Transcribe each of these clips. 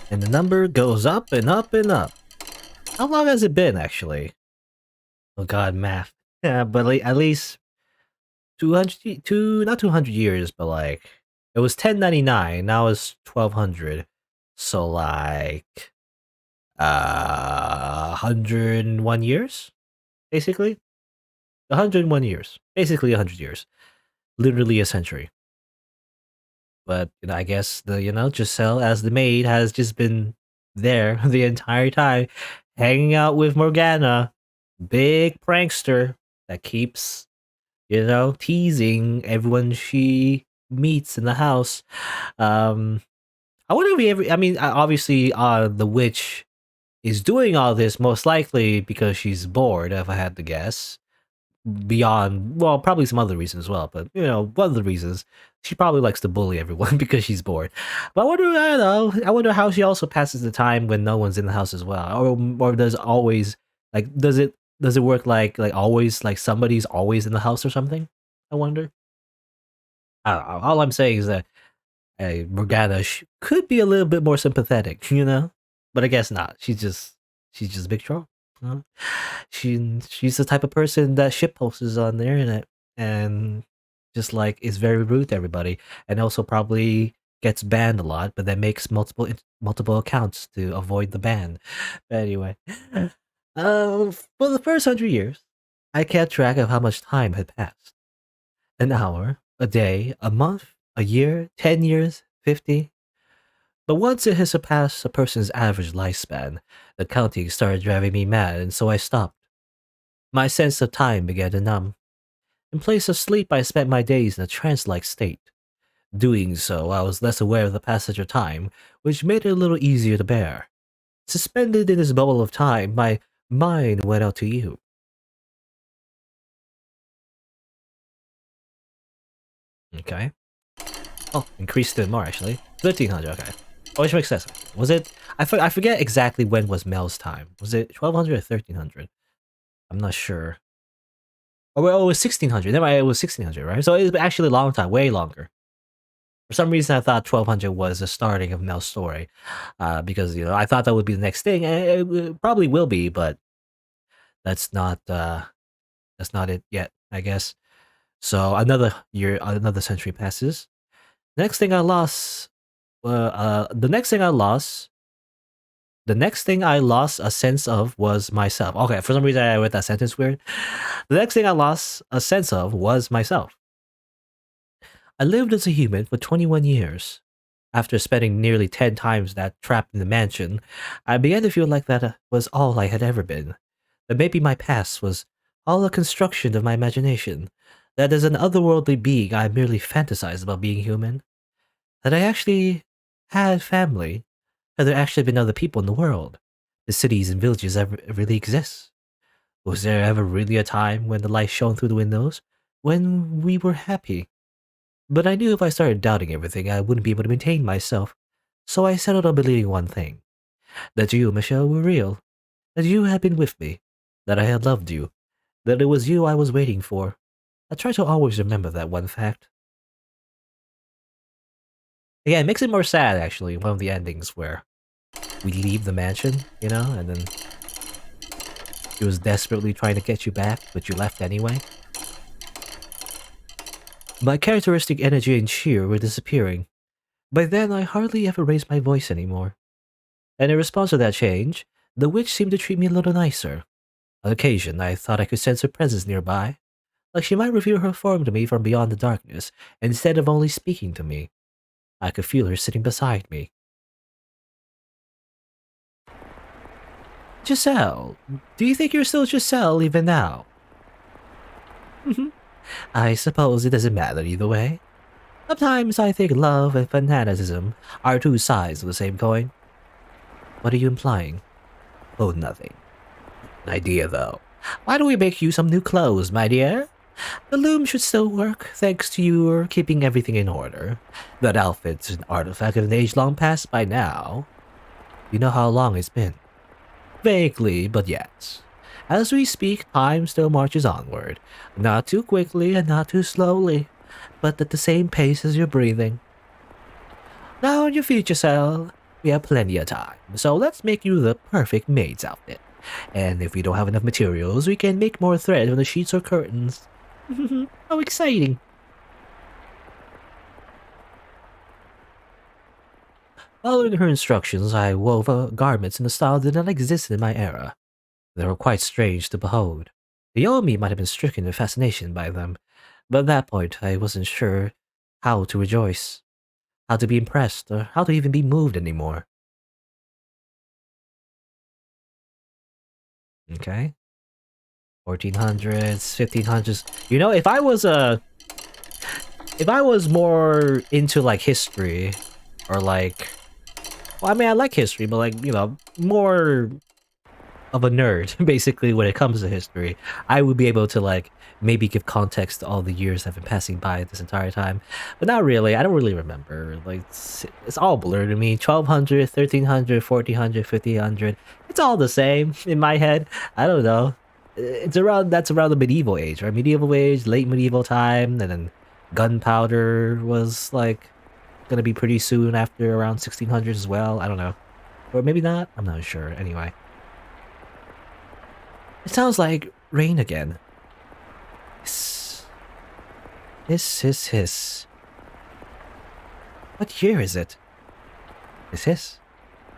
And the number goes up and up and up. How long has it been, actually? Oh god, math. Yeah, but like, at least 200, not 200 years, but like, it was 1099, now it's 1200. So like, 101 years? Basically? 101 years. Basically 100 years. Literally a century. But I guess Giselle as the maid has just been there the entire time, hanging out with Morgana, big prankster that keeps teasing everyone she meets in the house. Um, I wonder if we ever. I mean, obviously, the witch is doing all this most likely because she's bored. If I had to guess, beyond probably some other reasons as well, but one of the reasons she probably likes to bully everyone because she's bored. But I don't know, I wonder how she also passes the time when no one's in the house as well, or does always like does it work like always, like somebody's always in the house or something? I wonder. I don't know. All I'm saying is that Morgana could be a little bit more sympathetic, but I guess not. She's just a big troll. You know? She's the type of person that shit posts on the internet and just like is very rude to everybody, and also probably gets banned a lot, but then makes multiple accounts to avoid the ban. But anyway, for the first 100 years, I kept track of how much time had passed. An hour, a day, a month, a year, 10 years, 50. But once it has surpassed a person's average lifespan, the counting started driving me mad, and so I stopped. My sense of time began to numb. In place of sleep, I spent my days in a trance-like state. Doing so, I was less aware of the passage of time, which made it a little easier to bear. Suspended in this bubble of time, my mind went out to you. Okay. Oh, increased it more, actually. 1300, okay. Oh, which makes sense. Was it... I forget exactly when was Mel's time. Was it 1200 or 1300? I'm not sure. Oh, well, it was 1600. Never mind, it was 1600, right? So it was actually a long time, way longer. For some reason, I thought 1200 was the starting of Mel's story, because I thought that would be the next thing, and it probably will be, but that's not it yet, I guess. So another year, another century passes. Next thing I lost, the next thing I lost, the next thing I lost a sense of was myself. Okay, for some reason I read that sentence weird. The next thing I lost a sense of was myself. I lived as a human for 21 years. After spending nearly 10 times that trapped in the mansion, I began to feel like that was all I had ever been. That maybe my past was all a construction of my imagination. That as an otherworldly being, I merely fantasized about being human. That I actually had family. Had there actually been other people in the world? The cities and villages ever really exist? Was there ever really a time when the light shone through the windows? When we were happy? But I knew if I started doubting everything, I wouldn't be able to maintain myself. So I settled on believing one thing. That you, Michelle, were real. That you had been with me. That I had loved you. That it was you I was waiting for. I try to always remember that one fact. Yeah, it makes it more sad, actually, one of the endings where we leave the mansion, and then he was desperately trying to get you back, but you left anyway. My characteristic energy and cheer were disappearing. By then, I hardly ever raised my voice anymore. And in response to that change, the witch seemed to treat me a little nicer. On occasion, I thought I could sense her presence nearby, like she might reveal her form to me from beyond the darkness, instead of only speaking to me. I could feel her sitting beside me. Giselle, do you think you're still Giselle even now? I suppose it doesn't matter either way. Sometimes I think love and fanaticism are two sides of the same coin. What are you implying? Oh, nothing. An idea, though. Why don't we make you some new clothes, my dear? The loom should still work, thanks to your keeping everything in order. That outfit's an artifact of an age long past by now. You know how long it's been? Vaguely, but yes. As we speak, time still marches onward. Not too quickly and not too slowly, but at the same pace as you're breathing. Now on your feet, Giselle. We have plenty of time, so let's make you the perfect maid's outfit. And if we don't have enough materials, we can make more thread from the sheets or curtains. How exciting! Following her instructions, I wove garments in a style that did not exist in my era. They were quite strange to behold. The old me might have been stricken with fascination by them, but at that point I wasn't sure how to rejoice, how to be impressed, or how to even be moved anymore. Okay? 1400s, 1500s. You know, if I was more into like history or like well, I mean I like history, but like, more of a nerd, basically, when it comes to history, I would be able to like maybe give context to all the years that have been passing by this entire time. But not really. I don't really remember. Like it's all blurred to me. 1200, 1300, 1400, 1500. It's all the same in my head. I don't know. It's around that's around the medieval age, right? Medieval age, late medieval time, and then gunpowder was like gonna be pretty soon after around 1600s as well. I don't know. Or maybe not. I'm not sure. Anyway. It sounds like rain again. Hiss. Hiss, hiss, hiss. What year is it? Hiss, hiss.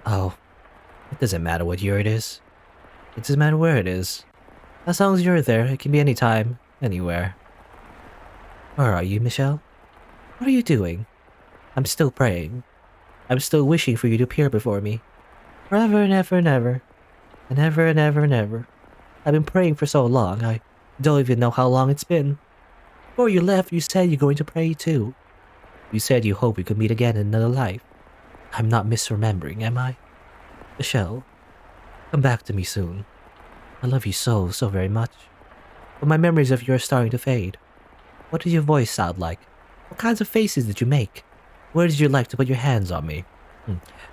Oh, it doesn't matter what year it is. It doesn't matter where it is. As long as you're there, it can be any time, anywhere. Where are you, Michelle? What are you doing? I'm still praying. I'm still wishing for you to appear before me. Forever and ever and ever. And ever and ever and ever. I've been praying for so long, I don't even know how long it's been. Before you left, you said you're going to pray too. You said you hope we could meet again in another life. I'm not misremembering, am I? Michelle, come back to me soon. I love you so, so very much. But my memories of you are starting to fade. What did your voice sound like? What kinds of faces did you make? Where did you like to put your hands on me?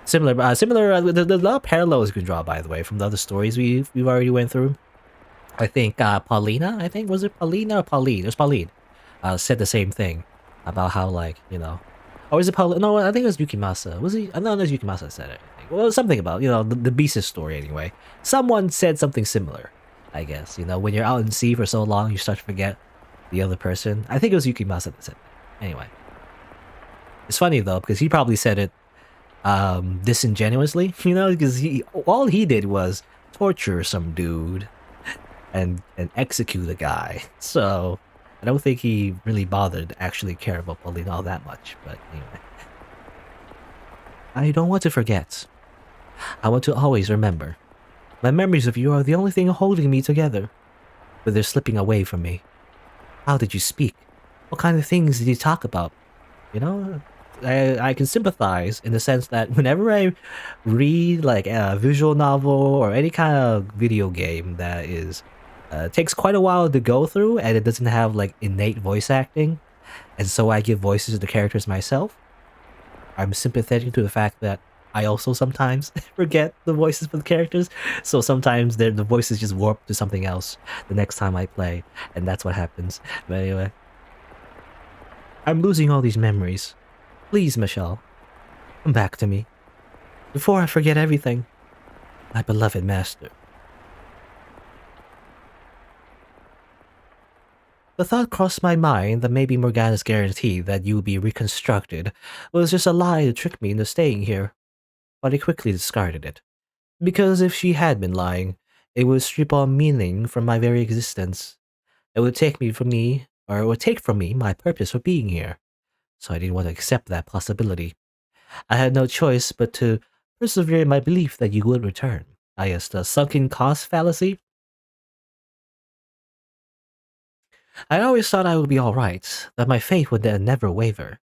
Similar. There's a lot of parallels you can draw, by the way, from the other stories we've already went through. I think Paulina. I think was it Paulina or Pauline? It was Pauline. Said the same thing about how like or is it Paulina? No, I think it was Yukimasa. Was he? I know it was Yukimasa said it. I think. Well, something about the Beast's story anyway. Someone said something similar. I guess when you're out in sea for so long, you start to forget the other person. I think it was Yukimasa that said it. Anyway, it's funny though because he probably said it disingenuously, because all he did was torture some dude and execute a guy. So I don't think he really bothered to actually care about Pauline all that much. But anyway, I don't want to forget. I want to always remember. My memories of you are the only thing holding me together, but they're slipping away from me. How did you speak? What kind of things did you talk about? I can sympathize in the sense that whenever I read like a visual novel or any kind of video game that is takes quite a while to go through and it doesn't have like innate voice acting, and so I give voices to the characters myself, I'm sympathetic to the fact that I also sometimes forget the voices for the characters, so sometimes the voices just warp to something else the next time I play, and that's what happens. But anyway, I'm losing all these memories. Please, Michelle, come back to me before I forget everything. My beloved master. The thought crossed my mind that maybe Morgana's guarantee that you would be reconstructed was just a lie to trick me into staying here, but I quickly discarded it. Because if she had been lying, it would strip all meaning from my very existence. It would take me from me, or it would take from me my purpose for being here. So I didn't want to accept that possibility. I had no choice but to persevere in my belief that you would return. I guess the sunken cost fallacy. I always thought I would be alright, that my faith would then never waver.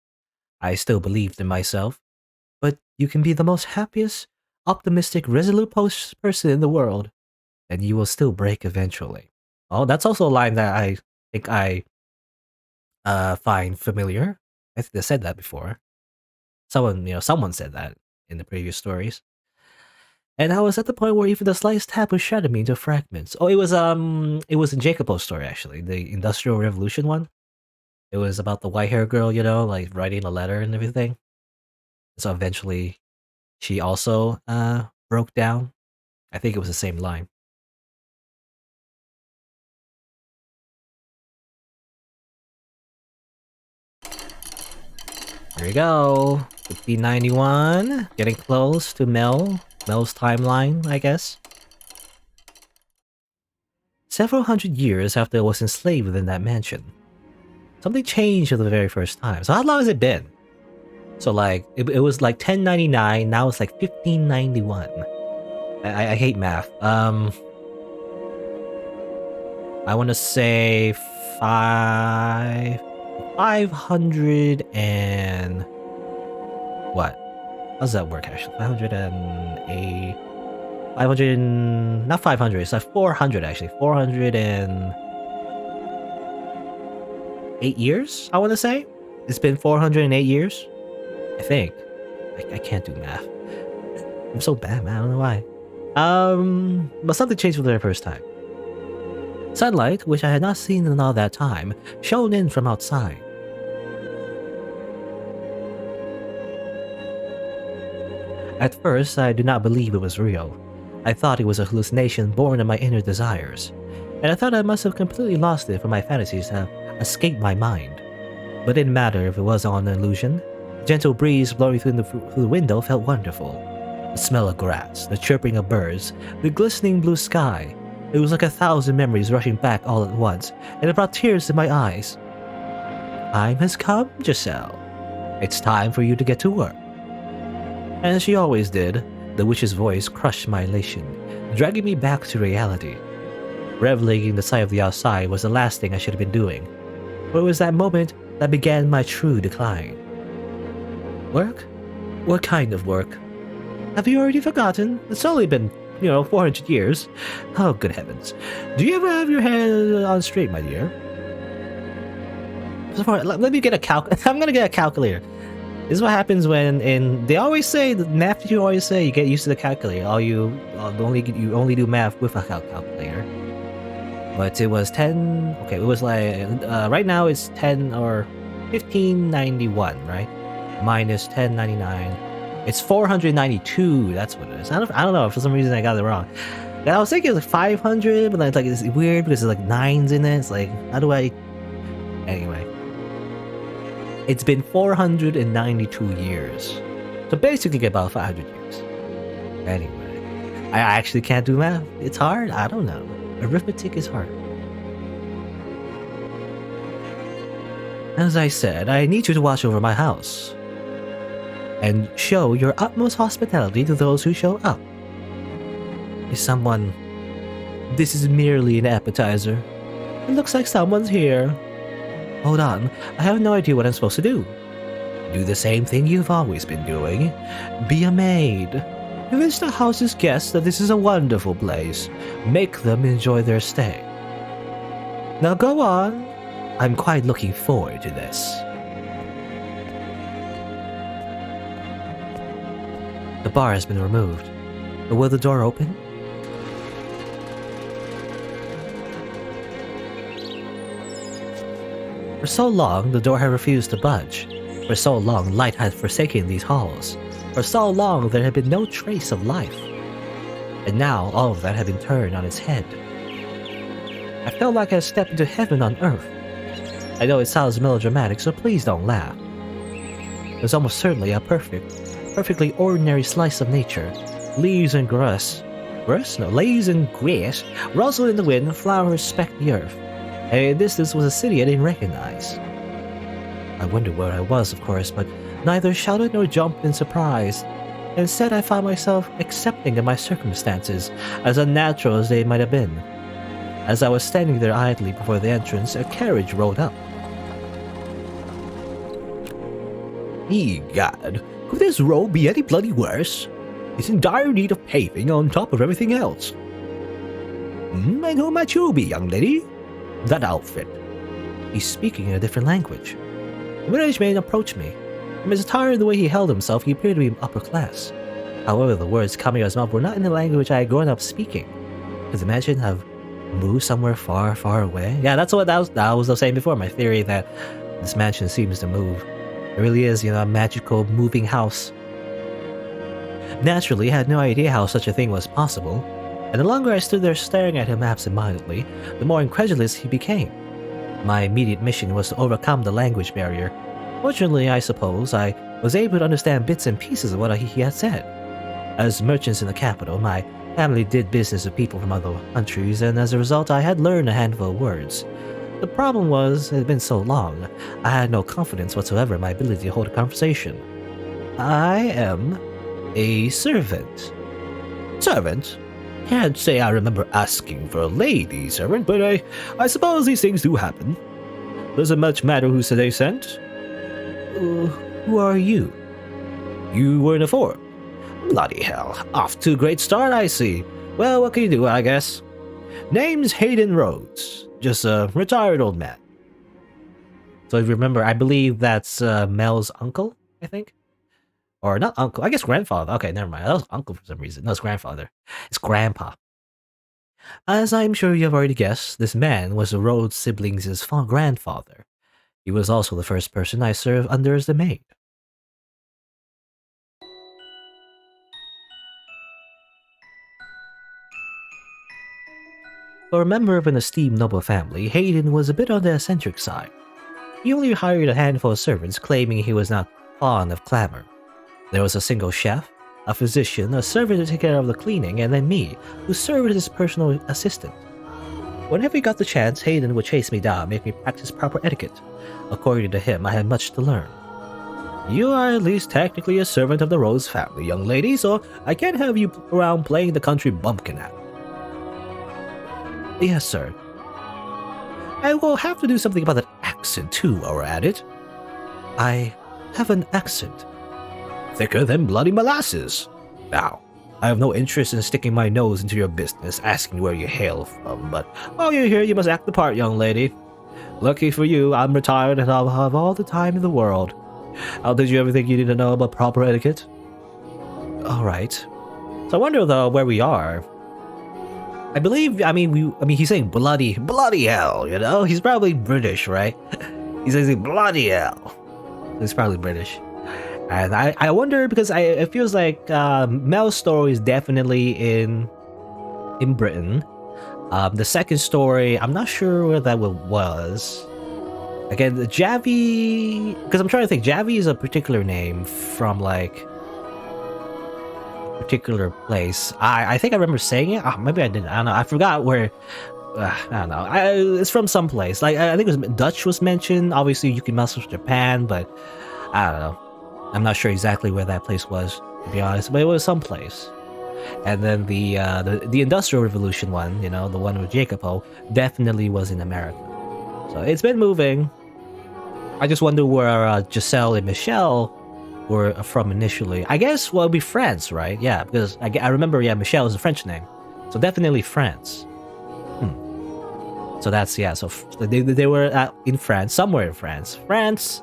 I still believed in myself, but you can be the most happiest, optimistic, resolute person in the world, and you will still break eventually. Oh, that's also a line that I think I find familiar. I think they said that before. Someone said that in the previous stories. And I was at the point where even the slightest tap would shatter me into fragments. Oh, it was in Jacopo's story actually, the Industrial Revolution one. It was about the white hair girl, like writing a letter and everything. So eventually she also broke down. I think it was the same line. There we go. 1591. Getting close to Mel's timeline, I guess. Several hundred years after I was enslaved within that mansion, something changed for the very first time. So how long has it been? So like, it was like 1099, now it's like 1591. I hate math. I want to say 500 and... What? How does that work actually? 508... 500 and... Not 500, it's like 400 actually. 408 years, I want to say? It's been 408 years? I think. I can't do math. I'm so bad, man. I don't know why. But something changed for the very first time. Sunlight, which I had not seen in all that time, shone in from outside. At first, I did not believe it was real. I thought it was a hallucination born of my inner desires, and I thought I must have completely lost it for my fantasies have escaped my mind. But it didn't matter if it was all an illusion. The gentle breeze blowing through the window felt wonderful. The smell of grass, the chirping of birds, the glistening blue sky. It was like 1,000 memories rushing back all at once, and it brought tears to my eyes. Time has come, Giselle. It's time for you to get to work. And as she always did, the witch's voice crushed my elation, dragging me back to reality. Reveling in the sight of the outside was the last thing I should have been doing, but it was that moment that began my true decline. Work? What kind of work? Have you already forgotten? It's only been 400 years. Oh, good heavens. Do you ever have your head on straight, my dear? Let me get I'm gonna get a calculator. This is what happens when they always say, the math teacher always say, you get used to the calculator. You only do math with a calculator. But it was 10, okay, it was like, right now it's 10 or 1591, right? Minus 1099. It's 492. That's what it is. I don't know. For some reason, I got it wrong. I was thinking it was like 500, but then it's weird because there's like 9s in it. It's like, how do I... Anyway. It's been 492 years. So basically about 500 years. Anyway. I actually can't do math. It's hard. I don't know. Arithmetic is hard. As I said, I need you to watch over my house and show your utmost hospitality to those who show up. Is someone... This is merely an appetizer. It looks like someone's here. Hold on, I have no idea what I'm supposed to do. Do the same thing you've always been doing. Be a maid. Convince the house's guests that this is a wonderful place. Make them enjoy their stay. Now go on. I'm quite looking forward to this. The bar has been removed, but will the door open? For so long, the door had refused to budge. For so long, light had forsaken these halls. For so long, there had been no trace of life. And now, all of that had been turned on its head. I felt like I had stepped into heaven on earth. I know it sounds melodramatic, so please don't laugh. It was almost certainly a perfectly ordinary slice of nature. Leaves and grass rustled in the wind, flowers specked the earth. And in the distance was a city I didn't recognize. I wondered where I was, of course, but neither shouted nor jumped in surprise. Instead, I found myself accepting of my circumstances, as unnatural as they might have been. As I was standing there idly before the entrance, a carriage rolled up. Egad, could this road be any bloody worse? It's in dire need of paving on top of everything else. And who might you be, young lady? That outfit. He's speaking in a different language. The middle-aged man approached me. From his attire and the way he held himself, he appeared to be upper class. However, the words coming out of his mouth were not in the language I had grown up speaking. Could the mansion have moved somewhere far, far away? Yeah, that was I was saying before, my theory that this mansion seems to move. It really is, a magical moving house. Naturally, I had no idea how such a thing was possible, and the longer I stood there staring at him absent-mindedly, the more incredulous he became. My immediate mission was to overcome the language barrier. Fortunately, I suppose, I was able to understand bits and pieces of what he had said. As merchants in the capital, my family did business with people from other countries, and as a result, I had learned a handful of words. The problem was, it had been so long, I had no confidence whatsoever in my ability to hold a conversation. I am a servant. Servant? Can't say I remember asking for a lady servant, but I suppose these things do happen. Doesn't much matter who they sent. Who are you? You weren't informed. Bloody hell, off to a great start, I see. Well, what can you do, I guess? Name's Hayden Rhodes, just a retired old man. So if you remember, I believe that's Mel's uncle, I think? Or not uncle, I guess grandfather. Okay, never mind, that was uncle for some reason. No, it's grandfather. It's grandpa. As I'm sure you have already guessed, this man was the Rhodes siblings' grandfather. He was also the first person I served under as the maid. For a member of an esteemed noble family, Hayden was a bit on the eccentric side. He only hired a handful of servants, claiming he was not fond of clamor. There was a single chef, a physician, a servant to take care of the cleaning, and then me, who served as his personal assistant. Whenever he got the chance, Hayden would chase me down, make me practice proper etiquette. According to him, I had much to learn. You are at least technically a servant of the Rose family, young lady, so I can't have you around playing the country bumpkin act. Yes, sir. I will have to do something about that accent too while we're at it. I have an accent. Thicker than bloody molasses. Now, I have no interest in sticking my nose into your business, asking where you hail from, but while you're here, you must act the part, young lady. Lucky for you, I'm retired and I'll have all the time in the world. How did you ever think you need to know about proper etiquette? Alright. So I wonder, though, where we are. I believe, he's saying bloody hell, you know? He's probably British, right? He's saying bloody hell. He's probably British. And I wonder, because it feels like Mel's story is definitely in Britain. The second story, I'm not sure where that was. Again, Javi, because I'm trying to think, Javi is a particular name from like a particular place. I think I remember saying it. Oh, maybe I didn't. I don't know. I forgot where. I don't know. It's from some place. Like I think it was Dutch was mentioned. Obviously, you can mess with Japan, but I don't know. I'm not sure exactly where that place was, to be honest. But it was some place. And then the Industrial Revolution one, you know, the one with Jacopo, definitely was in America. So it's been moving. I just wonder where Giselle and Michelle were from initially. I guess, well, it'd be France, right? Yeah, because I remember, yeah, Michelle is a French name. So definitely France. So that's, yeah, so they were in France, somewhere in France. France,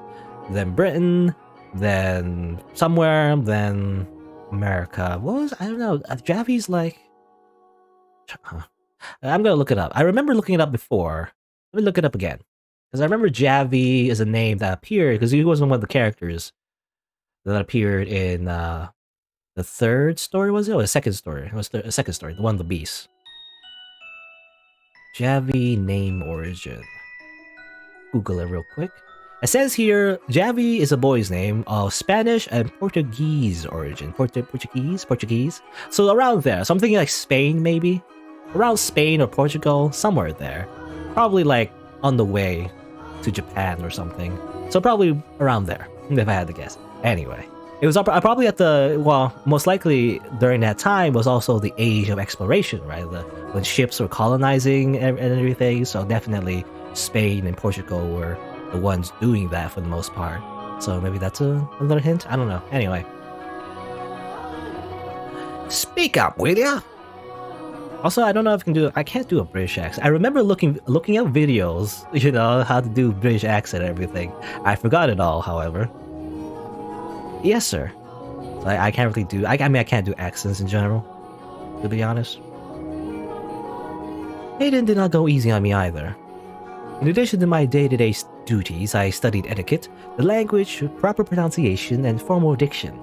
then Britain, then somewhere, then America. What was, I don't know, Javi's like... I'm gonna look it up. I remember looking it up before. Let me look it up again. Because I remember Javi is a name that appeared, because he was one of the characters that appeared in the third story, was it? Or the second story? It was the second story, the one with the beast. Javi name origin. Google it real quick. It says here, Javi is a boy's name of Spanish and Portuguese origin. Portuguese? So around there. So I'm thinking like Spain, maybe? Around Spain or Portugal, somewhere there. Probably like on the way to Japan or something. So probably around there, if I had to guess. Anyway, it was probably at the, well, most likely during that time was also the age of exploration, right? When ships were colonizing and everything. So definitely Spain and Portugal were the ones doing that for the most part. So maybe that's another hint? I don't know. Anyway. Speak up, will ya? Also, I don't know if I can't do a British accent. I remember looking up videos, you know, how to do British accent and everything. I forgot it all, however. Yes, sir. So I can't really do, I can't do accents in general, to be honest. Hayden did not go easy on me either. In addition to my day-to-day duties, I studied etiquette, the language, proper pronunciation, and formal diction.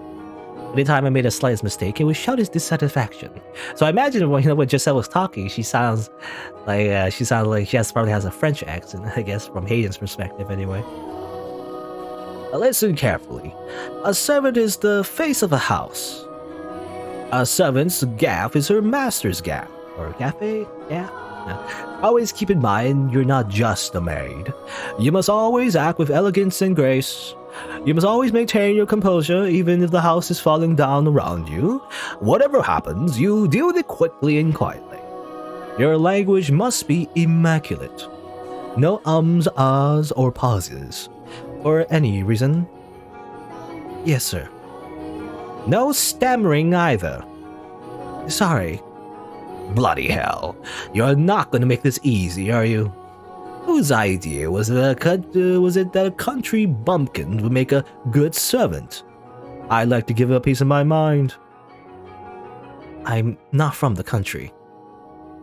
Anytime I made a slightest mistake, it would shout his dissatisfaction. So I imagine when Giselle was talking, she sounds like she probably has a French accent, I guess, from Hayden's perspective anyway. Listen carefully. A servant is the face of a house. A servant's gaff is her master's gaff. Or gaffe? Gaff? Always keep in mind you're not just a maid. You must always act with elegance and grace. You must always maintain your composure even if the house is falling down around you. Whatever happens, you deal with it quickly and quietly. Your language must be immaculate. No ums, ahs, or pauses. For any reason. Yes, sir. No stammering either. Sorry. Bloody hell. You're not gonna make this easy, are you? Whose idea was it that a country bumpkin would make a good servant? I'd like to give her a piece of my mind. I'm not from the country.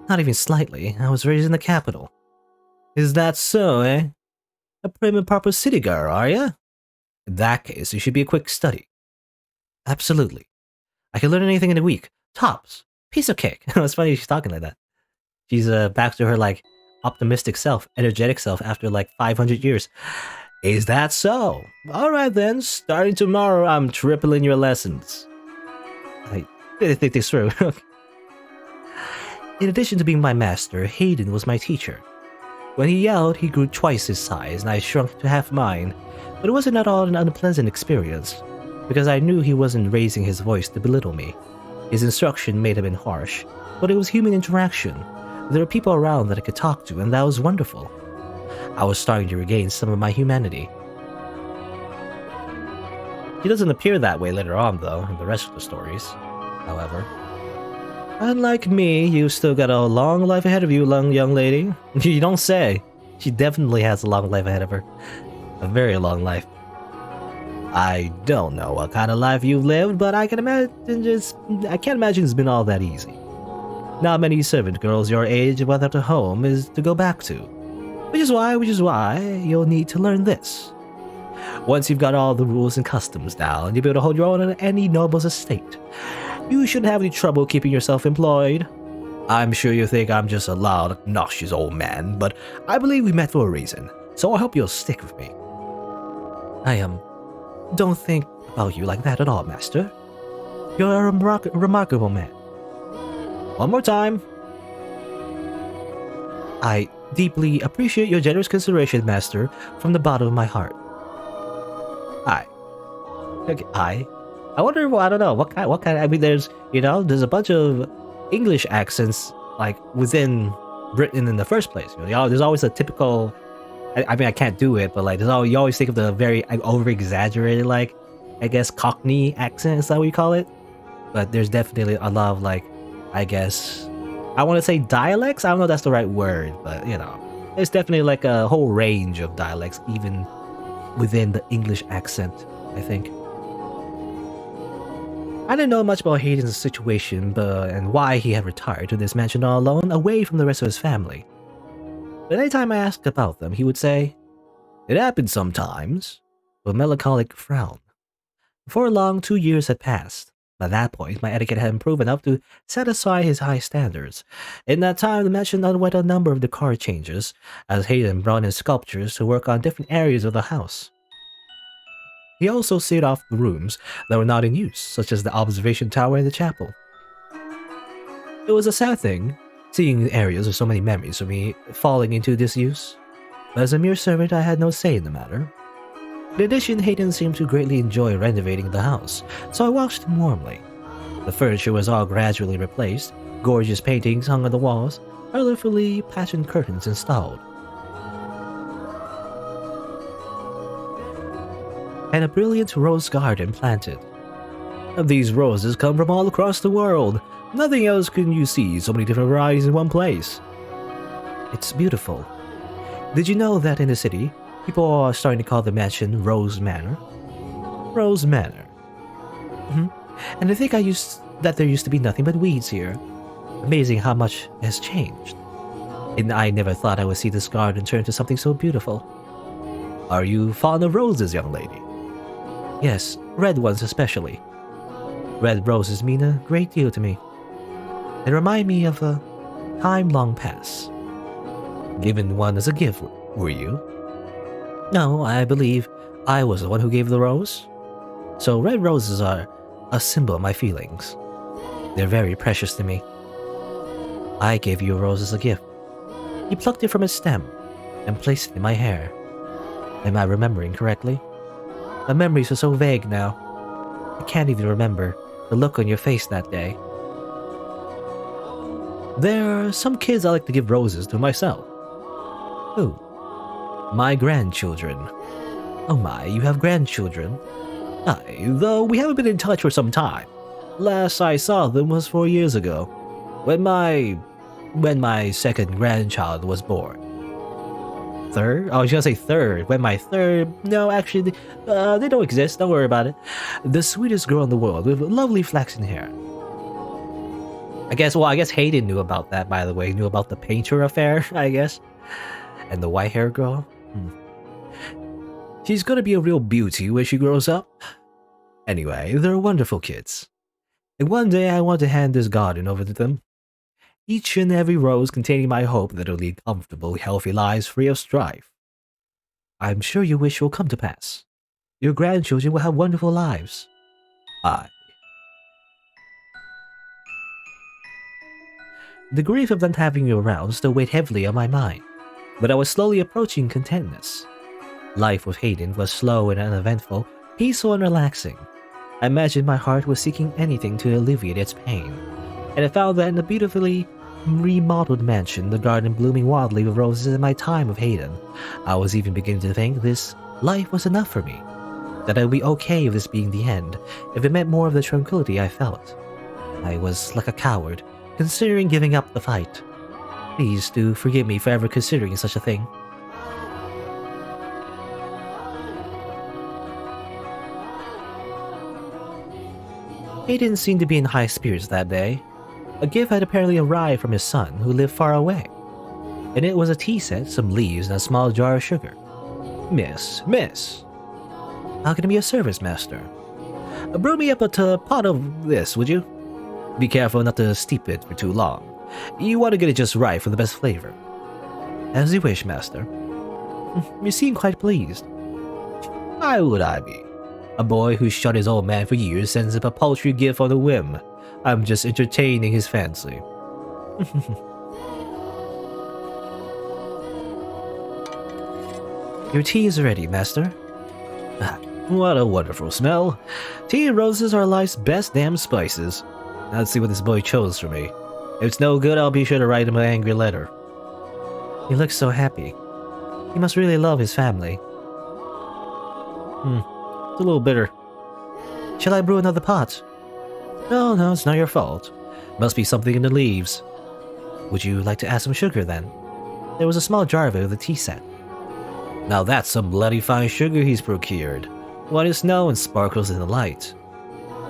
Not even slightly. I was raised in the capital. Is that so, eh? A prim and proper city girl, are ya? In that case, you should be a quick study. Absolutely. I can learn anything in a week. Tops. Piece of cake. It's funny she's talking like that. She's back to her, like, optimistic self, energetic self after, like, 500 years. Is that so? Alright then, starting tomorrow, I'm tripling your lessons. I didn't think this through. In addition to being my master, Hayden was my teacher. When he yelled, he grew twice his size, and I shrunk to half mine. But it wasn't at all an unpleasant experience, because I knew he wasn't raising his voice to belittle me. His instruction may have been harsh, but it was human interaction. There were people around that I could talk to, and that was wonderful. I was starting to regain some of my humanity. He doesn't appear that way later on, though, in the rest of the stories, however. Unlike me, you still got a long life ahead of you, young lady. You don't say. She definitely has a long life ahead of her. A very long life. I don't know what kind of life you've lived, but I can't imagine it's been all that easy. Not many servant girls your age without a home is to go back to. Which is why you'll need to learn this. Once you've got all the rules and customs down, you'll be able to hold your own on any noble's estate. You shouldn't have any trouble keeping yourself employed. I'm sure you think I'm just a loud, obnoxious old man, but I believe we met for a reason, so I hope you'll stick with me. I don't think about you like that at all, master. You're a remarkable man. One more time. I deeply appreciate your generous consideration, master, from the bottom of my heart. I wonder, I don't know, what kind, I mean, there's a bunch of English accents, like, within Britain in the first place. There's always a typical, I mean, I can't do it, but, like, you always think of the very over-exaggerated, like, I guess, Cockney accent, is that what you call it? But there's definitely a lot of, like, I guess, I want to say dialects? I don't know if that's the right word, but, there's definitely, like, a whole range of dialects, even within the English accent, I think. I didn't know much about Hayden's situation and why he had retired to this mansion all alone, away from the rest of his family. But anytime I asked about them, he would say, "It happens sometimes," with a melancholic frown. Before long, 2 years had passed. By that point, my etiquette had improved enough to satisfy his high standards. In that time, the mansion underwent a number of decor changes, as Hayden brought in sculptors to work on different areas of the house. He also sealed off the rooms that were not in use, such as the observation tower and the chapel. It was a sad thing, seeing areas with so many memories of me falling into disuse. But as a mere servant, I had no say in the matter. In addition, Hayden seemed to greatly enjoy renovating the house, so I watched him warmly. The furniture was all gradually replaced, gorgeous paintings hung on the walls, colorfully patterned curtains installed, and a brilliant rose garden planted. These roses come from all across the world. Nothing else can you see so many different varieties in one place. It's beautiful. Did you know that in the city, people are starting to call the mansion Rose Manor? Rose Manor. And I think that there used to be nothing but weeds here. Amazing how much has changed. And I never thought I would see this garden turn to something so beautiful. Are you fond of roses, young lady? Yes, red ones especially. Red roses mean a great deal to me. They remind me of a time long past. Given one as a gift, were you? No, I believe I was the one who gave the rose. So red roses are a symbol of my feelings. They're very precious to me. I gave you a rose as a gift. You plucked it from its stem and placed it in my hair. Am I remembering correctly? My memories are so vague now. I can't even remember the look on your face that day. There are some kids I like to give roses to myself. Who? My grandchildren. Oh my, you have grandchildren? Aye, though we haven't been in touch for some time. Last I saw them was 4 years ago, when my second grandchild was born. Third? Oh, I was gonna say third. When my third... No, actually, they don't exist. Don't worry about it. The sweetest girl in the world with lovely flaxen hair. I guess Hayden knew about that, by the way. He knew about the painter affair, I guess. And the white hair girl. She's gonna be a real beauty when she grows up. Anyway, they're wonderful kids. And one day I want to hand this garden over to them. Each and every rose containing my hope that they'll lead comfortable, healthy lives free of strife. I'm sure your wish will come to pass. Your grandchildren will have wonderful lives. Aye. The grief of not having you around still weighed heavily on my mind, but I was slowly approaching contentness. Life with Hayden was slow and uneventful, peaceful and relaxing. I imagined my heart was seeking anything to alleviate its pain, and I found that in the beautifully remodeled mansion, the garden blooming wildly with roses in my time with Hayden. I was even beginning to think this life was enough for me, that I would be okay with this being the end, if it meant more of the tranquility I felt. I was like a coward, considering giving up the fight. Please do forgive me for ever considering such a thing. Hayden seemed to be in high spirits that day. A gift had apparently arrived from his son, who lived far away. And it was a tea set, some leaves, and a small jar of sugar. Miss. How can I be of service, master? Brew me up a pot of this, would you? Be careful not to steep it for too long. You want to get it just right for the best flavor. As you wish, master. You seem quite pleased. Why would I be? A boy who shot his old man for years sends up a paltry gift on a whim. I'm just entertaining his fancy. Your tea is ready, master. Ah, what a wonderful smell. Tea and roses are life's best damn spices. Let's see what this boy chose for me. If it's no good, I'll be sure to write him an angry letter. He looks so happy. He must really love his family. It's a little bitter. Shall I brew another pot? No, it's not your fault. Must be something in the leaves. Would you like to add some sugar then? There was a small jar of it with a tea set. Now that's some bloody fine sugar he's procured. White as snow and sparkles in the light.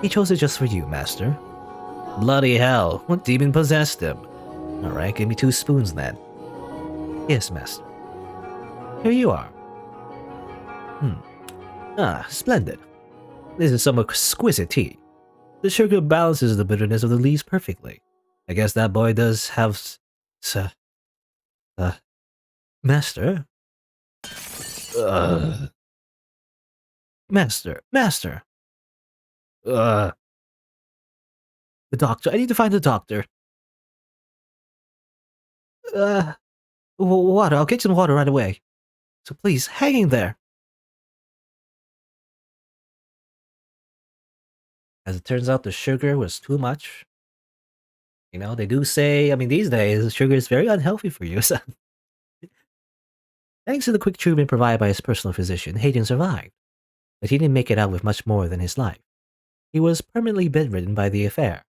He chose it just for you, master. Bloody hell, what demon possessed him? Alright, give me 2 spoons then. Yes, master. Here you are. Splendid. This is some exquisite tea. The sugar balances the bitterness of the leaves perfectly. I guess that boy does have master? Master. The doctor. I need to find the doctor. Water. I'll get some water right away. So please, hang in there. As it turns out, the sugar was too much. You know, they do say, I mean, these days, sugar is very unhealthy for you. So. Thanks to the quick treatment provided by his personal physician, Hayden survived. But he didn't make it out with much more than his life. He was permanently bedridden by the affair.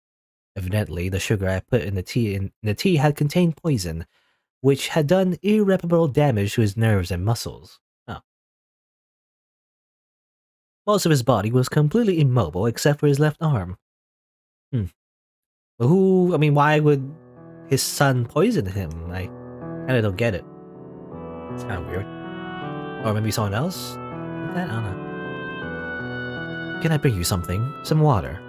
Evidently, the sugar I put in the tea had contained poison, which had done irreparable damage to his nerves and muscles. Most of his body was completely immobile except for his left arm. Why would his son poison him? I kinda don't get it. It's kinda weird. Or maybe someone else? I don't know. Can I bring you something? Some water?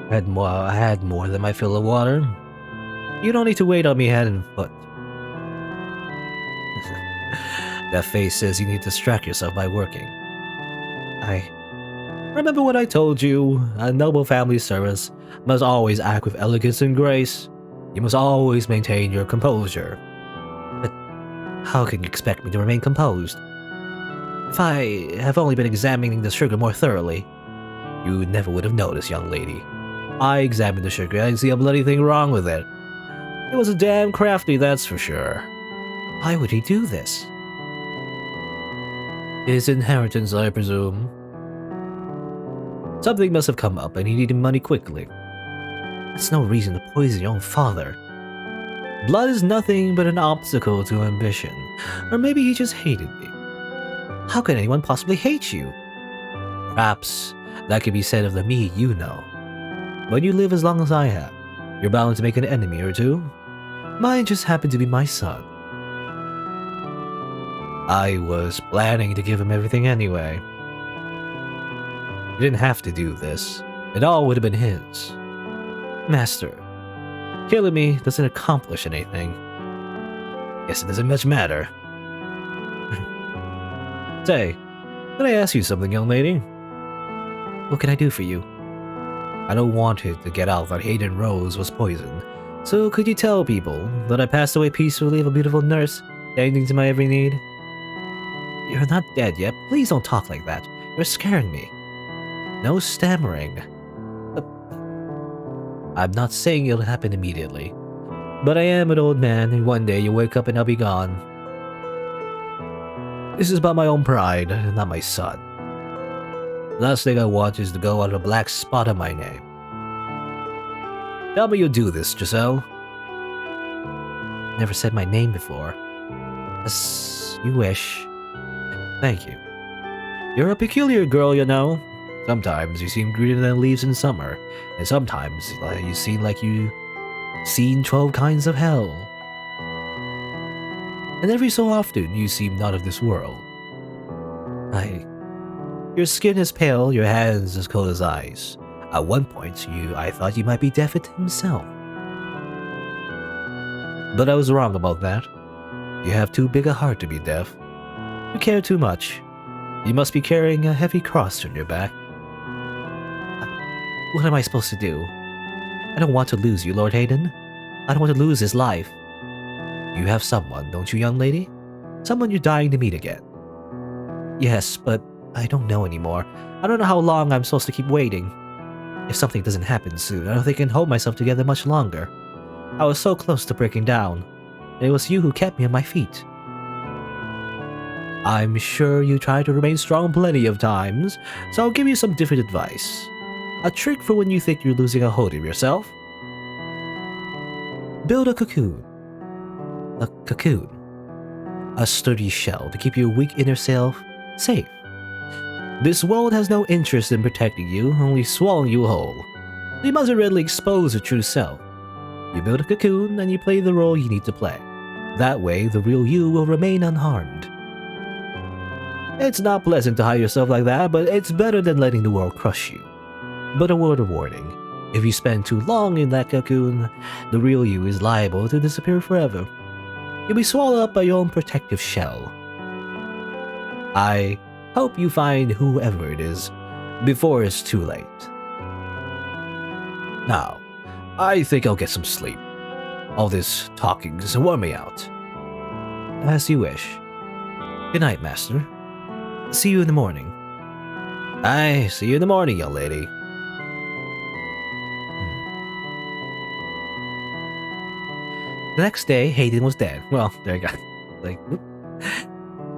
I had more than my fill of water. You don't need to wait on me hand and foot. That face says you need to distract yourself by working. I remember what I told you. A noble family service must always act with elegance and grace. You must always maintain your composure. But how can you expect me to remain composed? If I have only been examining the sugar more thoroughly, you never would have noticed, young lady. I examined the sugar, I didn't see a bloody thing wrong with it. It was a damn crafty, that's for sure. Why would he do this? His inheritance, I presume. Something must have come up and he needed money quickly. That's no reason to poison your own father. Blood is nothing but an obstacle to ambition. Or maybe he just hated me. How can anyone possibly hate you? Perhaps that could be said of the me you know. When you live as long as I have, you're bound to make an enemy or two. Mine just happened to be my son. I was planning to give him everything anyway. You didn't have to do this. It all would have been his. Master, killing me doesn't accomplish anything. Guess it doesn't much matter. Say, can I ask you something, young lady? What can I do for you? I don't want it to get out that Hayden Rose was poisoned, so could you tell people that I passed away peacefully of a beautiful nurse, tending to my every need? You're not dead yet. Please don't talk like that. You're scaring me. No stammering. I'm not saying it'll happen immediately, but I am an old man, and one day you'll wake up and I'll be gone. This is about my own pride, not my son. Last thing I want is to go on a black spot on my name. Tell me you'll do this, Giselle. Never said my name before. As you wish. Thank you. You're a peculiar girl, you know. Sometimes you seem greener than leaves in summer, and sometimes you seem like you've seen 12 kinds of hell. And every so often you seem not of this world. Your skin is pale, your hands as cold as ice. At one point, I thought you might be Death himself. But I was wrong about that. You have too big a heart to be deaf. You care too much. You must be carrying a heavy cross on your back. What am I supposed to do? I don't want to lose you, Lord Hayden. I don't want to lose his life. You have someone, don't you, young lady? Someone you're dying to meet again. Yes, but I don't know anymore. I don't know how long I'm supposed to keep waiting. If something doesn't happen soon, I don't think I can hold myself together much longer. I was so close to breaking down. And it was you who kept me on my feet. I'm sure you tried to remain strong plenty of times, so I'll give you some different advice. A trick for when you think you're losing a hold of yourself. Build a cocoon. A cocoon. A sturdy shell to keep your weak inner self safe. This world has no interest in protecting you, only swallowing you whole. You mustn't readily expose your true self. You build a cocoon and you play the role you need to play. That way, the real you will remain unharmed. It's not pleasant to hide yourself like that, but it's better than letting the world crush you. But a word of warning. If you spend too long in that cocoon, the real you is liable to disappear forever. You'll be swallowed up by your own protective shell. I hope you find whoever it is before it's too late. Now, I think I'll get some sleep. All this talking has worn me out. As you wish. Good night, Master. See you in the morning. Aye, see you in the morning, young lady. The next day, Hayden was dead. Well, there you go. Like,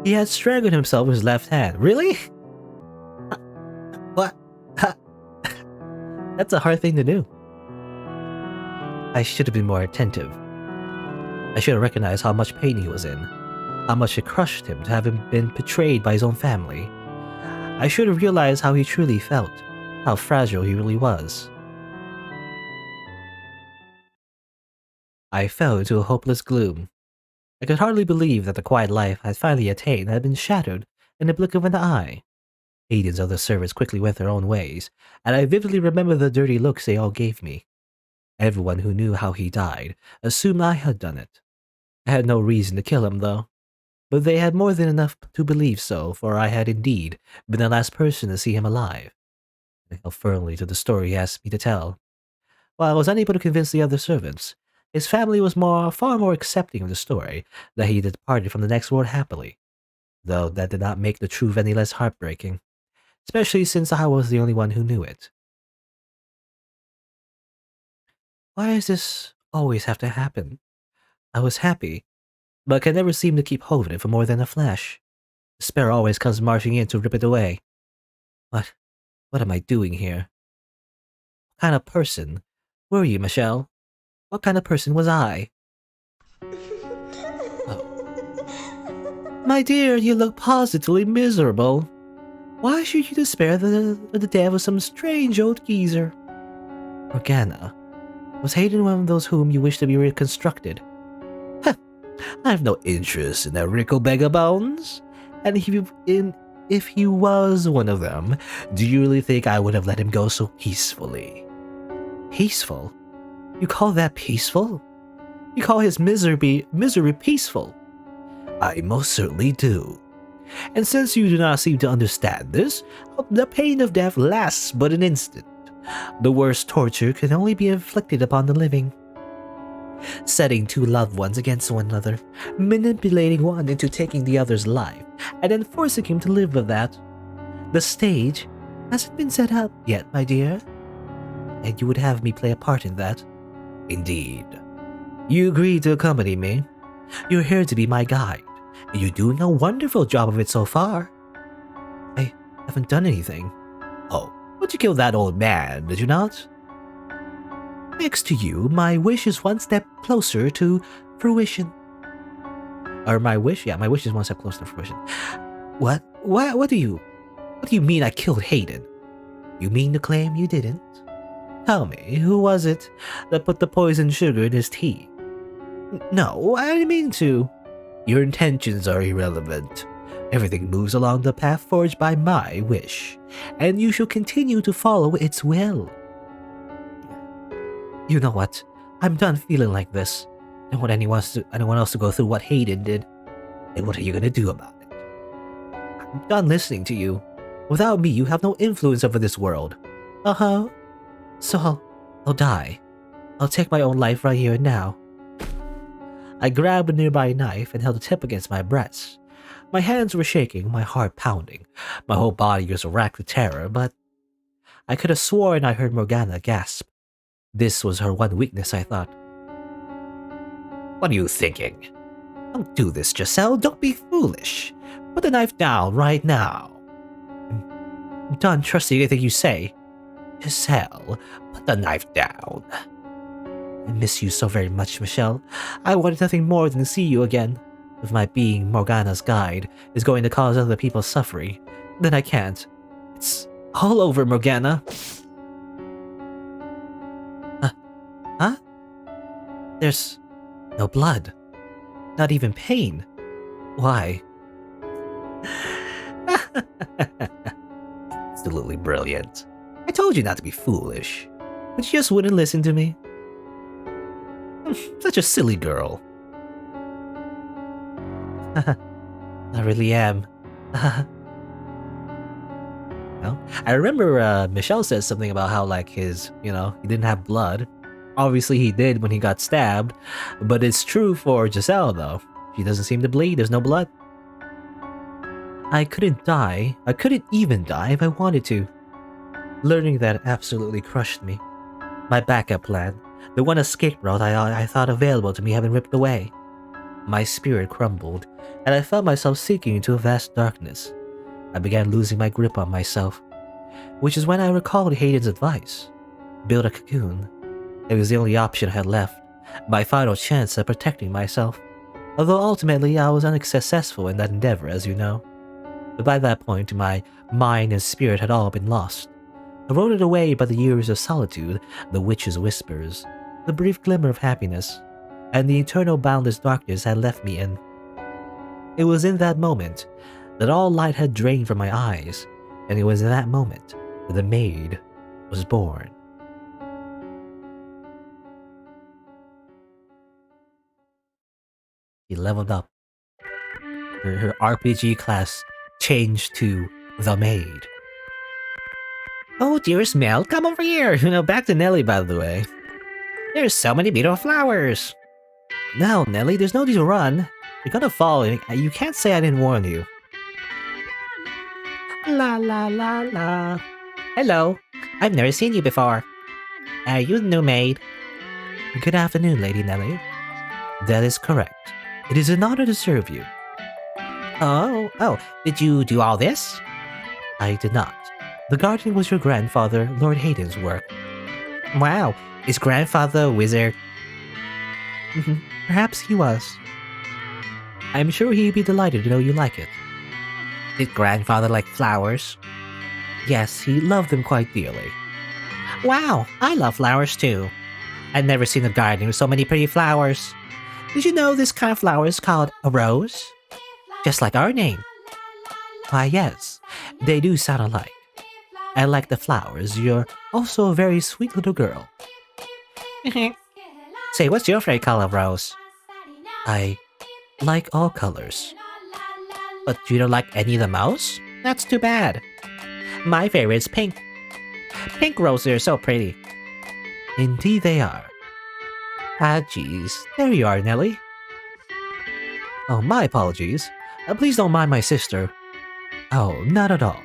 he had strangled himself with his left hand. Really? What? That's a hard thing to do. I should have been more attentive. I should have recognized how much pain he was in. How much it crushed him to have him been betrayed by his own family. I should have realized how he truly felt. How fragile he really was. I fell into a hopeless gloom. I could hardly believe that the quiet life I had finally attained had been shattered in the blink of an eye. Aiden's other servants quickly went their own ways, and I vividly remember the dirty looks they all gave me. Everyone who knew how he died assumed I had done it. I had no reason to kill him, though, but they had more than enough to believe so, for I had indeed been the last person to see him alive. I held firmly to the story he asked me to tell. While I was unable to convince the other servants, his family was far more accepting of the story that he departed from the next world happily, though that did not make the truth any less heartbreaking, especially since I was the only one who knew it. Why does this always have to happen? I was happy, but can never seem to keep hold of it for more than a flash. Despair always comes marching in to rip it away. What? What am I doing here? What kind of person were you, Michelle? What kind of person was I? Oh. My dear, you look positively miserable. Why should you despair the death of some strange old geezer? Morgana, was Hayden one of those whom you wish to be reconstructed? Huh, I have no interest in that Rickle Bones. And if he was one of them, do you really think I would have let him go so peacefully? Peaceful? You call that peaceful? You call his misery peaceful? I most certainly do. And since you do not seem to understand this, the pain of death lasts but an instant. The worst torture can only be inflicted upon the living. Setting two loved ones against one another, manipulating one into taking the other's life, and then forcing him to live with that. The stage hasn't been set up yet, my dear. And you would have me play a part in that? Indeed. You agreed to accompany me. You're here to be my guide, and you're doing a wonderful job of it so far. I haven't done anything. Oh, but you killed that old man, did you not? Next to you, my wish is one step closer to fruition. Or my wish? Yeah, my wish is one step closer to fruition. What? What do you mean I killed Hayden? You mean to claim you didn't? Tell me, who was it that put the poisoned sugar in his tea? No, I didn't mean to. Your intentions are irrelevant. Everything moves along the path forged by my wish, and you shall continue to follow its will. You know what? I'm done feeling like this. I don't want anyone else to go through what Hayden did. And what are you gonna do about it? I'm done listening to you. Without me, you have no influence over this world. Uh-huh. So I'll die. I'll take my own life right here and now. I grabbed a nearby knife and held the tip against my breast. My hands were shaking, my heart pounding. My whole body was racked with terror, but I could have sworn I heard Morgana gasp. This was her one weakness, I thought. What are you thinking? Don't do this, Giselle. Don't be foolish. Put the knife down right now. I'm done trusting anything you say. Giselle, put the knife down. I miss you so very much, Michelle. I wanted nothing more than to see you again. If my being Morgana's guide is going to cause other people suffering, then I can't. It's all over, Morgana. Huh? There's no blood. Not even pain. Why? Absolutely brilliant. I told you not to be foolish, but you just wouldn't listen to me. Such a silly girl. I really am. Well, I remember Michelle says something about how like his, he didn't have blood. Obviously he did when he got stabbed, but it's true for Giselle though. She doesn't seem to bleed, there's no blood. I couldn't die. I couldn't even die if I wanted to. Learning that absolutely crushed me. My backup plan, the one escape route I thought available to me, had been ripped away. My spirit crumbled, and I felt myself sinking into a vast darkness. I began losing my grip on myself, which is when I recalled Hayden's advice. Build a cocoon. It was the only option I had left, my final chance at protecting myself. Although ultimately I was unsuccessful in that endeavor, as you know. But by that point, my mind and spirit had all been lost. Eroded away by the years of solitude, the witch's whispers, the brief glimmer of happiness, and the eternal boundless darkness had left me in. It was in that moment that all light had drained from my eyes, And it was in that moment that the maid was born. He leveled up. Her RPG class changed to the maid. Oh, dearest Mel, come over here. Back to Nelly, by the way. There's so many beautiful flowers. No, Nelly, there's no need to run. You're gonna fall. You can't say I didn't warn you. La la la la. Hello. I've never seen you before. Are you the new maid? Good afternoon, Lady Nelly. That is correct. It is an honor to serve you. Oh, did you do all this? I did not. The garden was your grandfather, Lord Hayden's work. Wow, is grandfather a wizard? Perhaps he was. I'm sure he'd be delighted to know you like it. Did grandfather like flowers? Yes, he loved them quite dearly. Wow, I love flowers too. I've never seen a garden with so many pretty flowers. Did you know this kind of flower is called a rose? Just like our name. Why, yes, they do sound alike. I like the flowers. You're also a very sweet little girl. Say, what's your favorite color, Rose? I like all colors. But you don't like any of the most? That's too bad. My favorite is pink. Pink roses are so pretty. Indeed they are. Ah, jeez. There you are, Nelly. Oh, my apologies. Please don't mind my sister. Oh, not at all.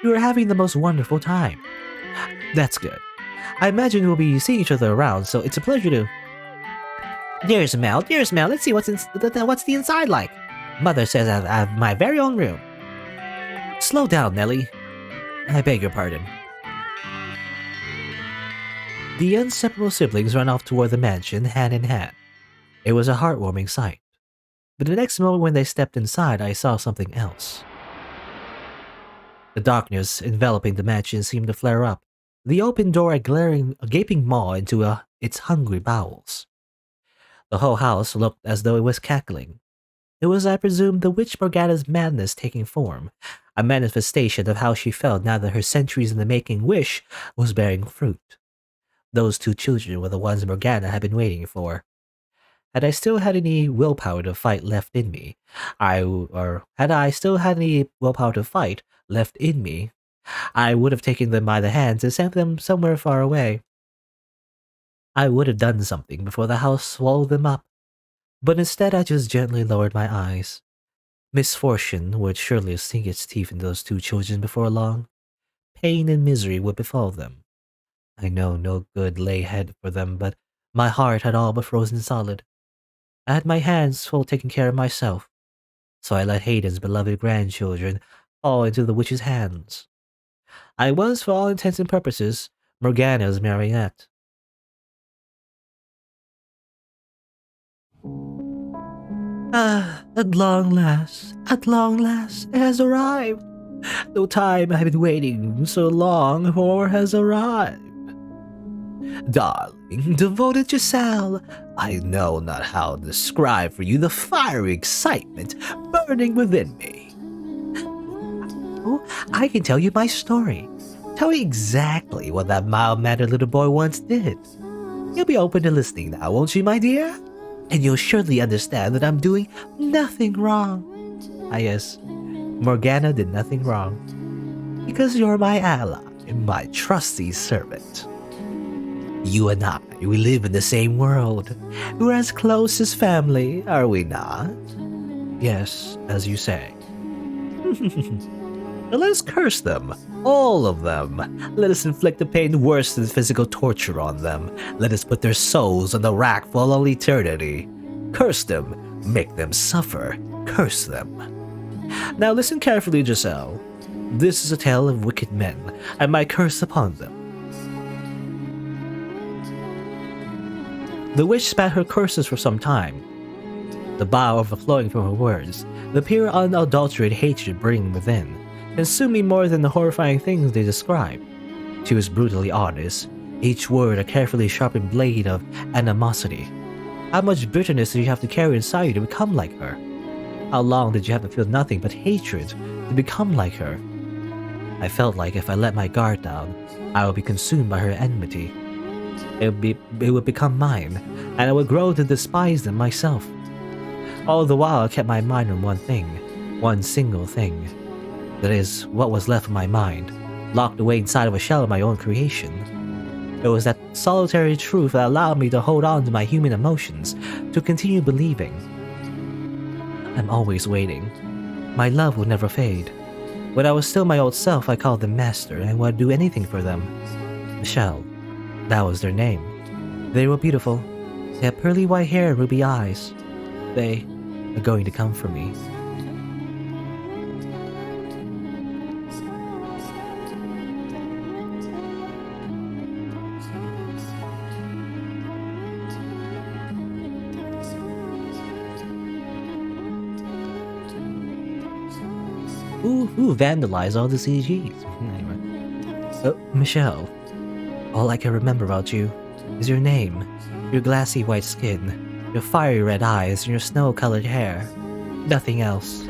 You are having the most wonderful time. That's good. I imagine we'll be seeing each other around, so it's a pleasure to... Dearest Mel, let's see what's the inside like. Mother says I have my very own room. Slow down, Nelly. I beg your pardon. The inseparable siblings ran off toward the mansion, hand in hand. It was a heartwarming sight. But the next moment when they stepped inside, I saw something else. The darkness enveloping the mansion seemed to flare up, the open door a gaping maw into its hungry bowels. The whole house looked as though it was cackling. It was, I presume, the witch Morgana's madness taking form, a manifestation of how she felt now that her centuries in the making wish was bearing fruit. Those two children were the ones Morgana had been waiting for. Had I still had any willpower to fight left in me, I would have taken them by the hands and sent them somewhere far away. I would have done something before the house swallowed them up. But instead I just gently lowered my eyes. Misfortune would surely sink its teeth in those two children before long. Pain and misery would befall them. I know no good lay ahead for them, but my heart had all but frozen solid. I had my hands full taking care of myself, so I let Hayden's beloved grandchildren fall into the witch's hands. I was, for all intents and purposes, Morgana's marionette. At long last, it has arrived. The time I've been waiting so long for has arrived. Darling, devoted Giselle, I know not how to describe for you the fiery excitement burning within me. Oh, I can tell you my story. Tell you exactly what that mild-mannered little boy once did. You'll be open to listening now, won't you, my dear? And you'll surely understand that I'm doing nothing wrong. Ah, yes, Morgana did nothing wrong. Because you're my ally and my trusty servant. You and I, we live in the same world. We're as close as family, are we not? Yes, as you say. Let us curse them, all of them. Let us inflict the pain worse than physical torture on them. Let us put their souls on the rack for all eternity. Curse them, make them suffer, curse them. Now listen carefully, Giselle. This is a tale of wicked men, and my curse upon them. The witch spat her curses for some time, the bile overflowing from her words, the pure unadulterated hatred burning within, consuming more than the horrifying things they described. She was brutally honest, each word a carefully sharpened blade of animosity. How much bitterness did you have to carry inside you to become like her? How long did you have to feel nothing but hatred to become like her? I felt like if I let my guard down, I would be consumed by her enmity. It would become mine, and I would grow to despise them myself. All the while, I kept my mind on one thing, one single thing. That is, what was left of my mind, locked away inside of a shell of my own creation. It was that solitary truth that allowed me to hold on to my human emotions, to continue believing. I'm always waiting. My love will never fade. When I was still my old self, I called them master and would do anything for them. Michelle, that was their name. They were beautiful. They had pearly white hair and ruby eyes. They are going to come for me. Who vandalized all the CGs? Anyway. Michelle, all I can remember about you is your name, your glassy white skin, your fiery red eyes, and your snow-colored hair. Nothing else.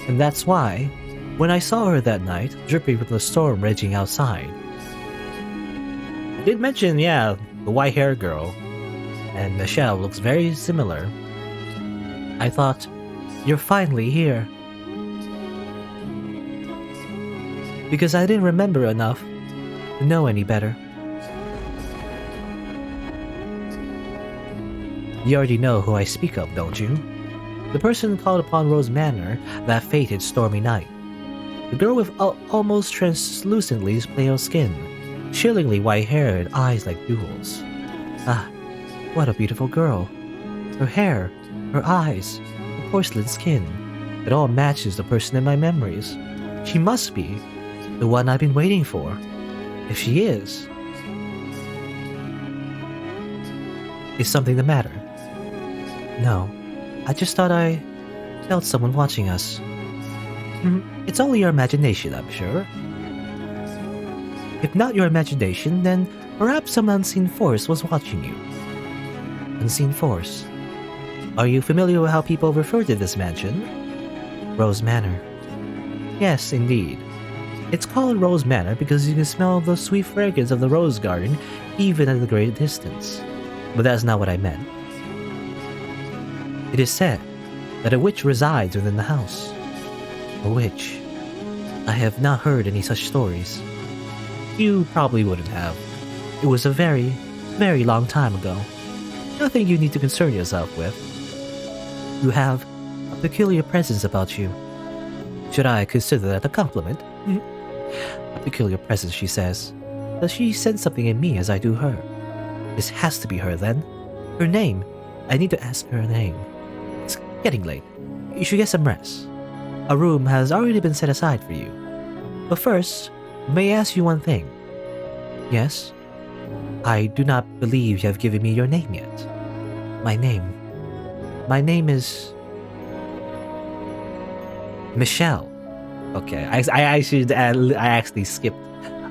And that's why, when I saw her that night, dripping with the storm raging outside, I did mention, yeah, the white-haired girl, and Michelle looks very similar. I thought, you're finally here. Because I didn't remember enough to know any better. You already know who I speak of, don't you? The person called upon Rose Manor that fated stormy night. The girl with almost translucently pale skin, chillingly white-haired eyes like jewels. Ah, what a beautiful girl. Her hair, her eyes, her porcelain skin. It all matches the person in my memories. She must be the one I've been waiting for. If she is something the matter? No, I just thought I felt someone watching us. It's only your imagination, I'm sure. If not your imagination, then perhaps some unseen force was watching you. Unseen force. Are you familiar with how people refer to this mansion? Rose Manor. Yes, indeed. It's called Rose Manor because you can smell the sweet fragrance of the rose garden even at a great distance. But that's not what I meant. It is said that a witch resides within the house. A witch. I have not heard any such stories. You probably wouldn't have. It was a very, very long time ago. Nothing you need to concern yourself with. You have a peculiar presence about you. Should I consider that a compliment? A peculiar presence, she says. Does she sense something in me as I do her? This has to be her then. Her name. I need to ask her name. It's getting late. You should get some rest. A room has already been set aside for you. But first, may I ask you one thing? Yes? I do not believe you have given me your name yet. My name. My name is Michelle. Okay, I actually skipped,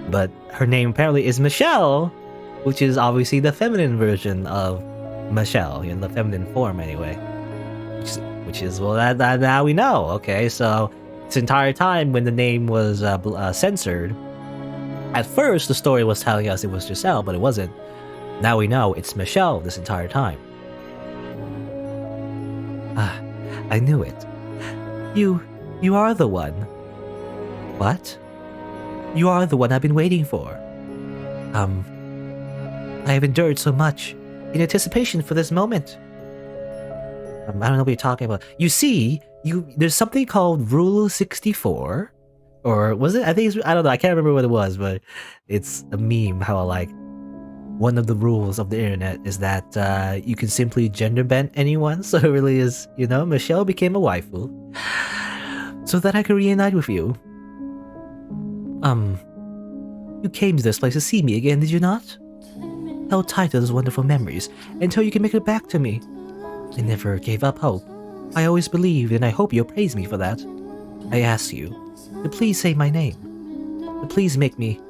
but her name apparently is Michelle, which is obviously the feminine version of Michelle, in the feminine form anyway. Which is well, that now we know. Okay, so this entire time when the name was censored, at first the story was telling us it was Giselle, but it wasn't. Now we know it's Michelle this entire time. Ah, I knew it. You are the one. What? You are the one I've been waiting for. I have endured so much in anticipation for this moment. I don't know what you're talking about. You see, there's something called Rule 64, or was it? I don't know. I can't remember what it was, but it's a meme. How like one of the rules of the internet is that you can simply gender bend anyone. So it really is, Michelle became a waifu, so that I could reunite with you. You came to this place to see me again, did you not? Held tight to those wonderful memories until you can make it back to me. I never gave up hope. I always believed, and I hope you'll praise me for that. I ask you to please say my name. To please make me...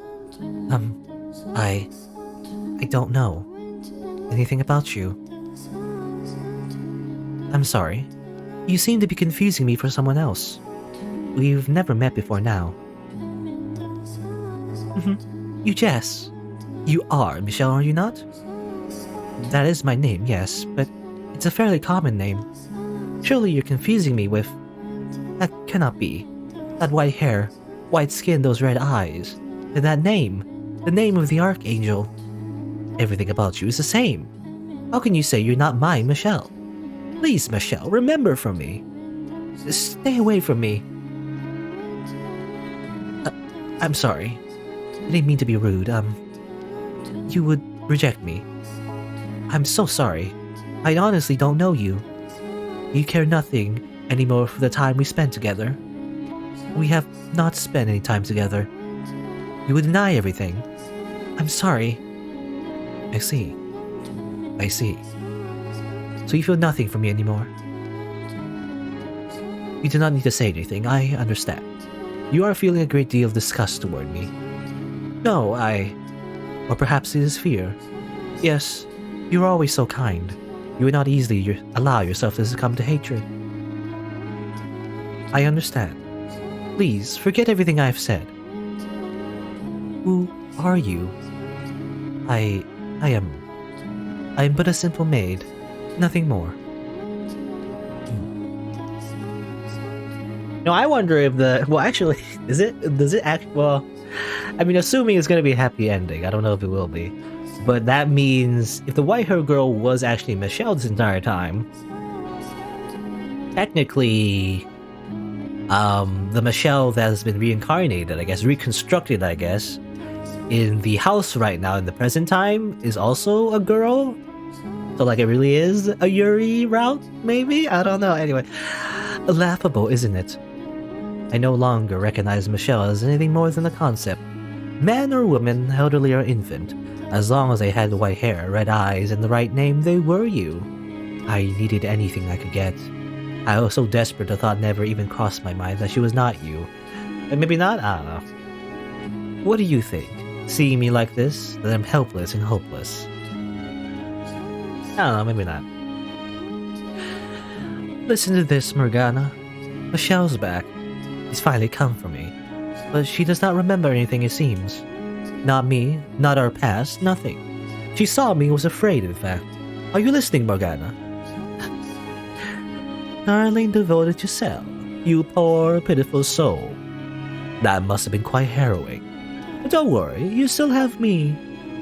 I don't know anything about you. I'm sorry. You seem to be confusing me for someone else. We've never met before now. You jest. You are Michelle, are you not? That is my name, yes, but it's a fairly common name. Surely you're confusing me with... That cannot be. That white hair, white skin, those red eyes, and that name. The name of the Archangel. Everything about you is the same. How can you say you're not mine, Michelle? Please, Michelle, remember from me. Stay away from me. I'm sorry. I didn't mean to be rude. You would reject me. I'm so sorry. I honestly don't know you. You care nothing anymore for the time we spent together. We have not spent any time together. You would deny everything. I'm sorry. I see. I see. So you feel nothing for me anymore? You do not need to say anything, I understand. You are feeling a great deal of disgust toward me. No, or perhaps it is fear. Yes, you are always so kind. You would not easily allow yourself to succumb to hatred. I understand. Please, forget everything I have said. Who are you? I am but a simple maid, nothing more. No, I wonder if well, actually, does it act, well, I mean, assuming it's gonna be a happy ending, I don't know if it will be, but that means if the white-haired girl was actually Michelle this entire time, technically, the Michelle that has been reincarnated, I guess, reconstructed, I guess, in the house right now in the present time is also a girl. So like it really is a Yuri route, maybe? I don't know. Anyway, laughable, isn't it? I no longer recognize Michelle as anything more than a concept. Man or woman, elderly or infant, as long as they had white hair, red eyes, and the right name, they were you. I needed anything I could get. I was so desperate the thought never even crossed my mind that she was not you. And maybe not, I don't know. What do you think? Seeing me like this, that I'm helpless and hopeless? I don't know, maybe not. Listen to this, Morgana. Michelle's back. She's finally come for me. But she does not remember anything, it seems. Not me, not our past, nothing. She saw me and was afraid, in fact. Are you listening, Morgana? Darling, devoted to self. You poor, pitiful soul. That must have been quite harrowing. But don't worry, you still have me.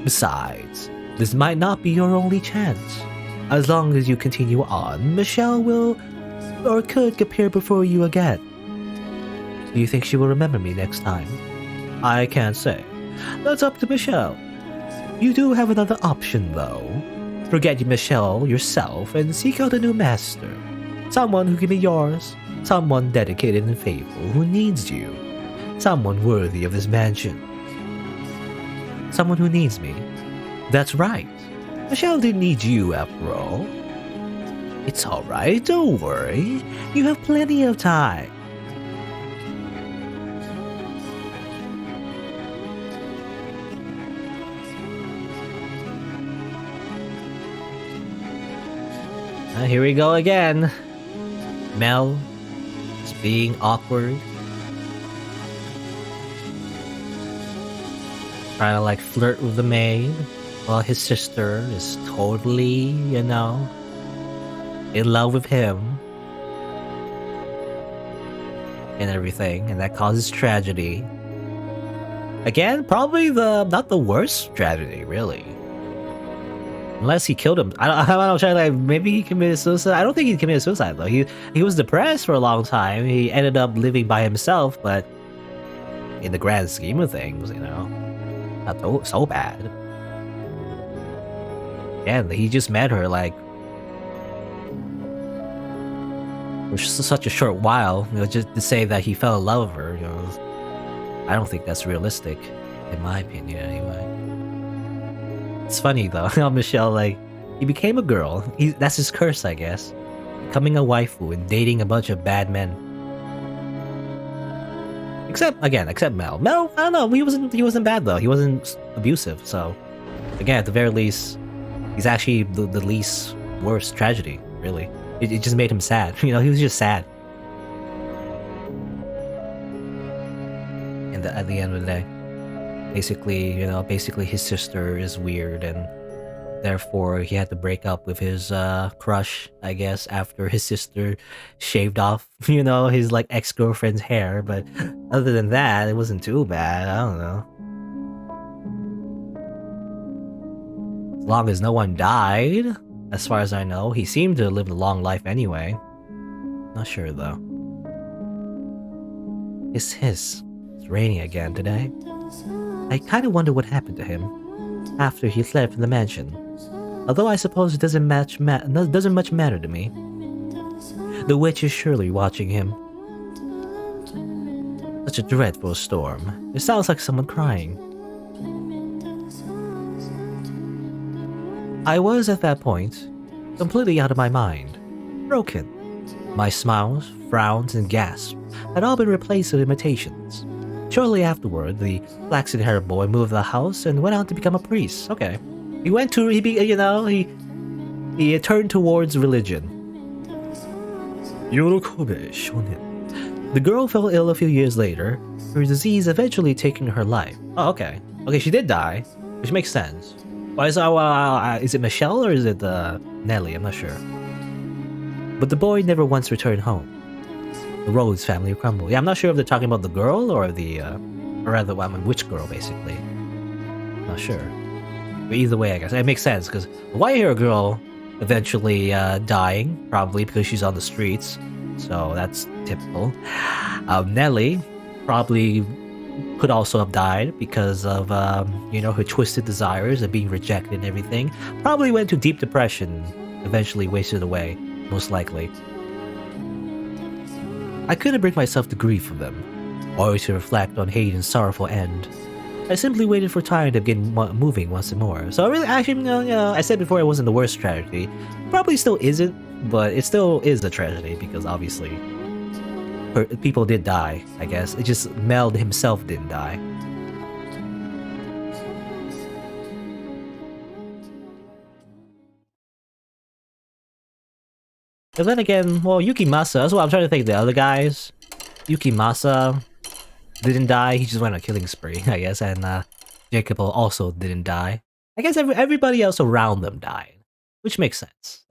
Besides, this might not be your only chance. As long as you continue on, Michelle will, or could, appear before you again. Do you think she will remember me next time? I can't say. That's up to Michelle. You do have another option, though. Forget Michelle yourself and seek out a new master. Someone who can be yours. Someone dedicated and faithful who needs you. Someone worthy of this mansion. Someone who needs me. That's right. Michelle didn't need you after all. It's alright, don't worry. You have plenty of time. Here we go again. Mel is being awkward. Trying to like flirt with the maid while his sister is totally, in love with him. And everything, and that causes tragedy. Again, probably not the worst tragedy, really. Unless he killed him. I don't know, like, maybe he committed suicide. I don't think he committed suicide though. He was depressed for a long time. He ended up living by himself, but in the grand scheme of things, not so bad. Yeah, he just met her like for such a short while, just to say that he fell in love with her, I don't think that's realistic, in my opinion anyway. It's funny though, how Michelle, like, he became a girl. That's his curse, I guess. Becoming a waifu and dating a bunch of bad men. Except Mel. Mel, I don't know, he wasn't bad though. He wasn't abusive, so again, at the very least, he's actually the least worst tragedy, really. It just made him sad. He was just sad. at the end of the day. Basically, basically his sister is weird, and therefore he had to break up with his crush, I guess, after his sister shaved off, his like ex-girlfriend's hair. But other than that, it wasn't too bad. I don't know. As long as no one died, as far as I know, he seemed to live a long life anyway. Not sure though. It's raining again today. I kind of wonder what happened to him after he fled from the mansion. Although I suppose it doesn't much matter to me. The witch is surely watching him. Such a dreadful storm. It sounds like someone crying. I was at that point completely out of my mind, broken. My smiles, frowns, and gasps had all been replaced with imitations. Shortly afterward, the flaxen-haired boy moved the house and went on to become a priest. Okay, he turned towards religion. The girl fell ill a few years later, her disease eventually taking her life. Oh, okay. Okay, she did die, which makes sense. Why is it Michelle or is it Nelly? I'm not sure. But the boy never once returned home. The Rhodes family crumbled. Yeah, I'm not sure if they're talking about the girl or which girl, basically. Not sure. But either way, I guess it makes sense because a white-haired girl eventually dying, probably because she's on the streets. So that's typical. Nelly probably could also have died because of her twisted desires and being rejected and everything. Probably went to deep depression, eventually wasted away, most likely. I couldn't bring myself to grieve for them, or to reflect on Hayden's sorrowful end. I simply waited for time to begin moving once more. So really, actually, I said before it wasn't the worst tragedy. Probably still isn't, but it still is a tragedy because obviously people did die, I guess. It just Mel himself didn't die. And then again, well, Yukimasa, that's what I'm trying to think. The other guys, Yukimasa didn't die. He just went on a killing spree, I guess. And Jacob also didn't die. I guess everybody else around them died, which makes sense.